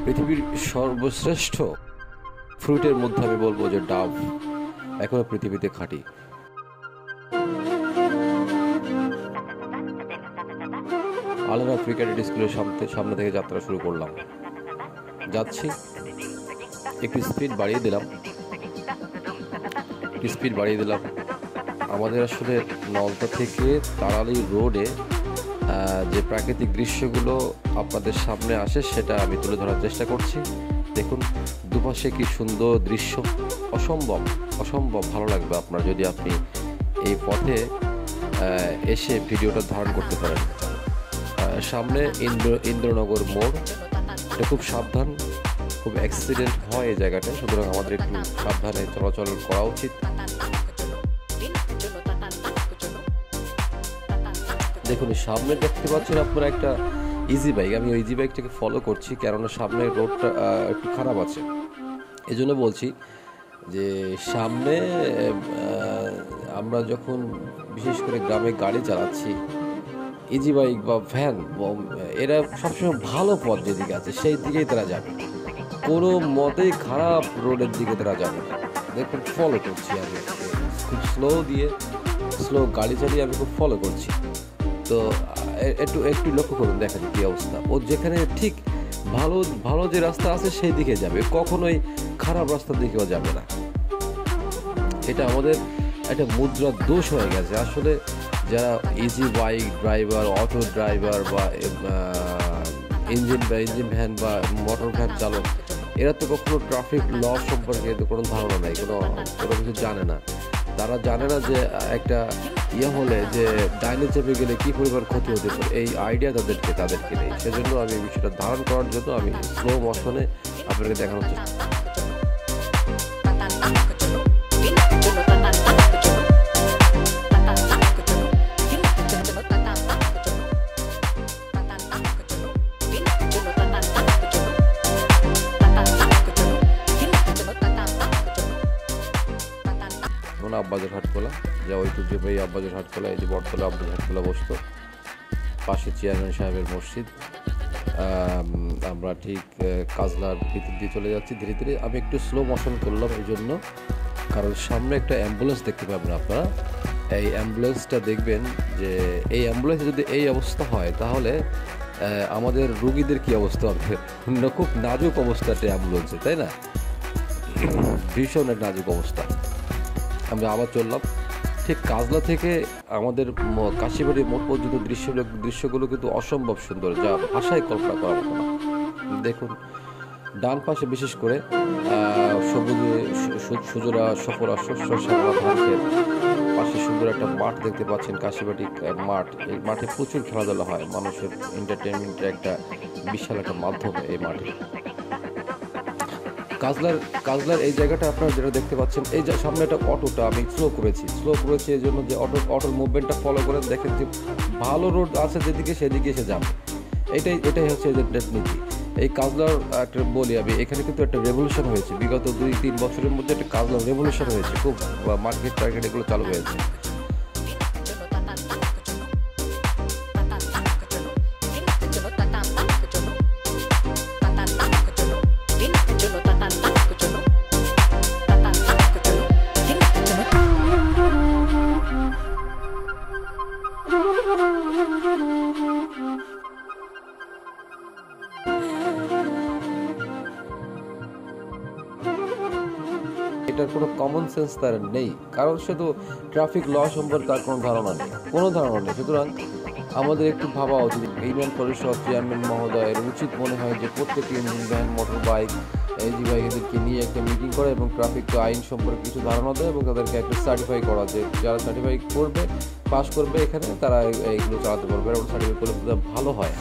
পৃথিবীর সর্বশ্রেষ্ঠ ফ্রুটের মধ্যে আমি বলবো যে ডাব এখনো পৃথিবীতে খাঁটি। আলাদা ক্রিকেট স্কুলের সামনে থেকে যাত্রা শুরু করলাম। যাচ্ছি, একটু স্পিড বাড়িয়ে দিলাম। আমাদের আসলে নলতা থেকে তারালি রোডে যে প্রাকৃতিক দৃশ্যগুলো আপনাদের সামনে আসে সেটা আমি তুলে ধরার চেষ্টা করছি। দেখুন দুপাশে কি সুন্দর দৃশ্য, অসম্ভব ভালো লাগবে আপনার যদি আপনি এই পথে এসে ভিডিওটা ধারণ করতে পারেন। সামনে ইন্দ্রনগর মোড়, এটা খুব সাবধান, খুব অ্যাক্সিডেন্ট হয় এই জায়গাটা, সুতরাং আমাদের একটু সাবধানে চলাচল করা উচিত। দেখুন সামনে দেখতে পাচ্ছেন আপনারা একটা ইজি বাইক। আমি ওই ইজি বাইকটাকে ফলো করছি, কেননা সামনের রোডটা একটু খারাপ আছে। এই জন্য বলছি যে সামনে আমরা যখন বিশেষ করে গ্রামে গাড়ি চালাচ্ছি, ইজি বাইক বা ভ্যান এরা সবসময় ভালো পথ যেদিকে আছে সেই দিকেই তারা যাবে, কোনো মতেই খারাপ রোডের দিকে তারা যাবে না। দেখুন ফলো করছি আমি, খুব স্লো গাড়ি চালিয়ে আমি খুব ফলো করছি। তো একটু লক্ষ্য করুন, দেখেন কি অবস্থা। ও যেখানে ঠিক ভালো যে রাস্তা আছে সেই দিকে যাবে, কখনোই খারাপ রাস্তার দিকেও যাবে না। এটা আমাদের একটা মুদ্রার দোষ হয়ে গেছে। আসলে যারা easy bike driver, auto driver বা ইঞ্জিন ভ্যান বা মোটর ভ্যান চালক, এরা তো কখনো ট্রাফিক ল সম্পর্কে কোনো ধারণা নেই, কোনো কিছু জানে না। তারা জানে না যে একটা হলে যে ডাইনে চেপে গেলে কি পরিমাণ ক্ষতি হতে পারে, এই আইডিয়া তাদেরকে নেই। সেজন্য আমি এই বিষয়টা ধারণ করার জন্য আমি স্লো মোশনে আপনাকে দেখানোর চেষ্টা। আব্বাজার হাটখোলা, যা ঐতিহ্যবাহী আব্বাজার হাটখোলা, এই যে বটতলা আব্বাজার হাটখোলা বসতো, পাশে চেয়ারম্যান সাহেবের মসজিদ। আমরা ঠিক কাজলার ভিতর দিয়ে চলে যাচ্ছি ধীরে ধীরে। আমি একটু স্লো মোশন করলাম এই জন্য, কারণ সামনে একটা অ্যাম্বুলেন্স দেখতে পাবেন আপনারা। এই অ্যাম্বুলেন্সটা দেখবেন যে এই অ্যাম্বুলেন্সে যদি এই অবস্থা হয় তাহলে আমাদের রুগীদের কি অবস্থা হবে। খুব নাজুক অবস্থাতে অ্যাম্বুলেন্সে, তাই না? ভীষণ এক নাজুক অবস্থা। আমরা আবার চললাম, ঠিক কাজলা থেকে আমাদের কাশিবাড়ি মোড় পর্যন্ত দৃশ্যগুলো কিন্তু অসম্ভব সুন্দর, যা ভাষায় কল্পনা করা মতো না। দেখুন ডান পাশে বিশেষ করে সুজরা সফরা শস্য শ্যামলা ধান ক্ষেত, পাশে সুন্দর একটা মাঠ দেখতে পাচ্ছেন, কাশিবাড়ি মাঠ। এই মাঠে প্রচুর খেলাধুলা হয়, মানুষের এন্টারটেনমেন্টের একটা বিশাল একটা মাধ্যম এই মাঠে। কাজলার এই জায়গাটা আপনারা যেটা দেখতে পাচ্ছেন, এই যে সামনে একটা অটোটা আমি স্লো করেছি এই জন্য যে অটোর মুভমেন্টটা ফলো করে দেখেন যে ভালো রোড আছে যেদিকে সেদিকে এসে যাবে। এটাই হচ্ছে এদের নীতি। এই কাজলার একটা বলি আমি, এখানে কিন্তু একটা রেভলিউশন হয়েছে বিগত 2-3 বছরের মধ্যে, একটা কাজলার রেভলিউশন হয়েছে, খুব মার্কেট এগুলো চালু হয়েছে। এটার কোনো কমন সেন্স তার নেই, কারণ সে তো ট্রাফিক ল সম্পর্কে তার কোনো ধারণা নেই। সুতরাং আমাদের একটু ভাবা উচিত, ইউনিয়ন পরিষদ চেয়ারম্যান মহোদয়ের উচিত মনে হয় যে প্রত্যেকটি engine van, motor bike, easy bike এদেরকে নিয়ে একটা মিটিং করে এবং ট্রাফিক আইন সম্পর্কে কিছু ধারণা দেয় এবং তাদেরকে একটা সার্টিফাই করা, যে যারা সার্টিফাই করবে, পাস করবে এখানে, তারা এইগুলো চালাতে পারবে। এবং সার্টিফাই করলে ভালো হয়।